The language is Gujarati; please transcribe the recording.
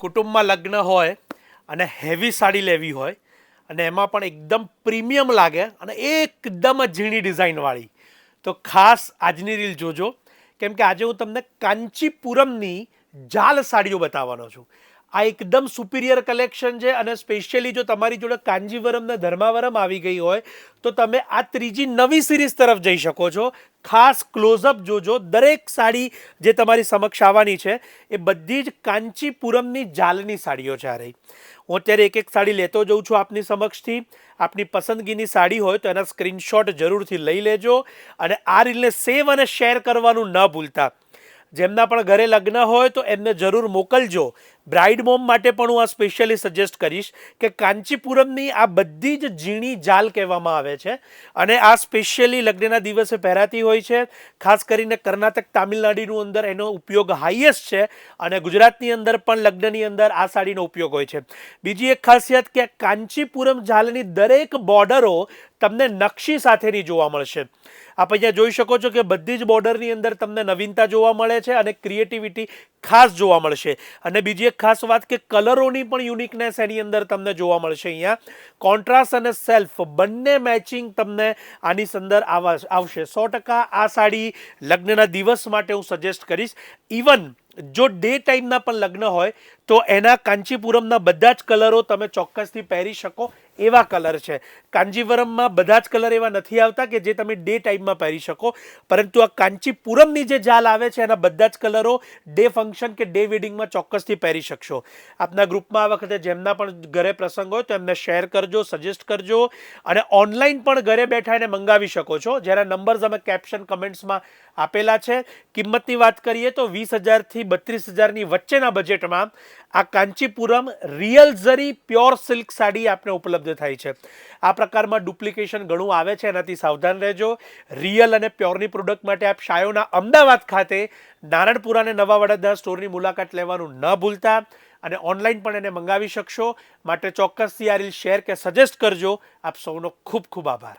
કુટુંબમાં લગ્ન હોય અને હેવી સાડી લેવી હોય અને એમાં પણ એકદમ પ્રીમિયમ લાગે અને એકદમ જ ઝીણી ડિઝાઇનવાળી, તો ખાસ આજની રીલ જોજો. કેમ કે આજે હું તમને કાંચીપુરમની જાલ સાડીઓ બતાવવાનો છું. આ એકદમ સુપિરિયર કલેક્શન છે અને સ્પેશિયલી જો તમારી જોડે કાંજીવરમ ને ધર્માવરમ આવી ગઈ હોય તો તમે આ ત્રીજી નવી સિરીઝ તરફ જઈ શકો છો. ખાસ ક્લોઝઅપ જોજો. દરેક સાડી જે તમારી સમક્ષ આવવાની છે એ બધી જ કાંચીપુરમની જાલની સાડીઓ છે. આ રહી, હું અત્યારે એક એક સાડી લેતો જઉં છું આપની સમક્ષથી. આપની પસંદગીની સાડી હોય તો એના સ્ક્રીનશોટ જરૂરથી લઈ લેજો અને આ રીલને સેવ અને શેર કરવાનું ન ભૂલતા. જેમના પણ ઘરે લગ્ન હોય તો એમને જરૂર મોકલજો. બ્રાઇડ મોમ માટે પણ હું આ સ્પેશિયલી સજેસ્ટ કરીશ કે કાંચીપુરમની આ બધી જ ઝીણી જાલ કહેવામાં આવે છે અને આ સ્પેશિયલી લગ્નના દિવસે પહેરાતી હોય છે. ખાસ કરીને કર્ણાટક તામિલનાડુની અંદર એનો ઉપયોગ હાઈએસ્ટ છે અને ગુજરાતની અંદર પણ લગ્નની અંદર આ સાડીનો ઉપયોગ હોય છે. બીજી એક ખાસિયત કે કાંચીપુરમ જાલની દરેક બોર્ડરો તમને નકશી સાથેની જોવા મળશે. આપ અહીંયા જોઈ શકો છો કે બધી જ બોર્ડરની અંદર તમને નવીનતા જોવા મળે છે અને ક્રિએટિવિટી ખાસ જોવા મળશે. અને બીજી એક ખાસ વાત કે કલરોની પણ યુનિકનેસ એની અંદર તમને જોવા મળશે. અહીંયા કોન્ટ્રાસ્ટ અને સેલ્ફ બંને મેચિંગ તમને આની અંદર આવશે. 100% આ સાડી લગ્નના દિવસ માટે હું સજેસ્ટ કરીશ. ઇવન જો ડે ટાઈમના પણ લગ્ન હોય તો એના કાંચીપુરમના બધા જ કલરો તમે ચોક્કસથી પહેરી શકો એવા કલર છે. કાંજીવરમમાં બધા જ કલર એવા નથી આવતા કે જે તમે ડે ટાઈમમાં પહેરી શકો, પરંતુ આ કાંચીપુરમની જે જાલ આવે છે એના બધા જ કલરો ડે ફંક્શન કે ડે વેડિંગમાં ચોક્કસથી પહેરી શકશો. આપના ગ્રુપમાં આ વખતે જેમના પણ ઘરે પ્રસંગ હોય તો એમને શેર કરજો, સજેસ્ટ કરજો અને ઓનલાઈન પણ ઘરે બેઠા એને મંગાવી શકો છો. જેના નંબર્સ અમે કેપ્શન કમેન્ટ્સમાં આપેલા છે. કિંમતની વાત કરીએ તો 20,000 થી 32,000ની વચ્ચેના બજેટમાં આ Kanchipuram real zari pure silk sari આપને ઉપલબ્ધ થાય છે. આ પ્રકારમાં ડુપ્લિકેશન ઘણું આવે છે, એનાથી સાવધાન રહેજો. રિયલ અને પ્યોરની પ્રોડક્ટ માટે આપ શાયોના અમદાવાદ ખાતે નારણપુરા અને નવા વડોદરા સ્ટોરની મુલાકાત લેવાનું ન ભૂલતા અને ઓનલાઈન પણ એને મંગાવી શકશો. માટે ચોક્કસથી આ રીલ શેર કે સજેસ્ટ કરજો. આપ સૌનો ખૂબ ખૂબ આભાર.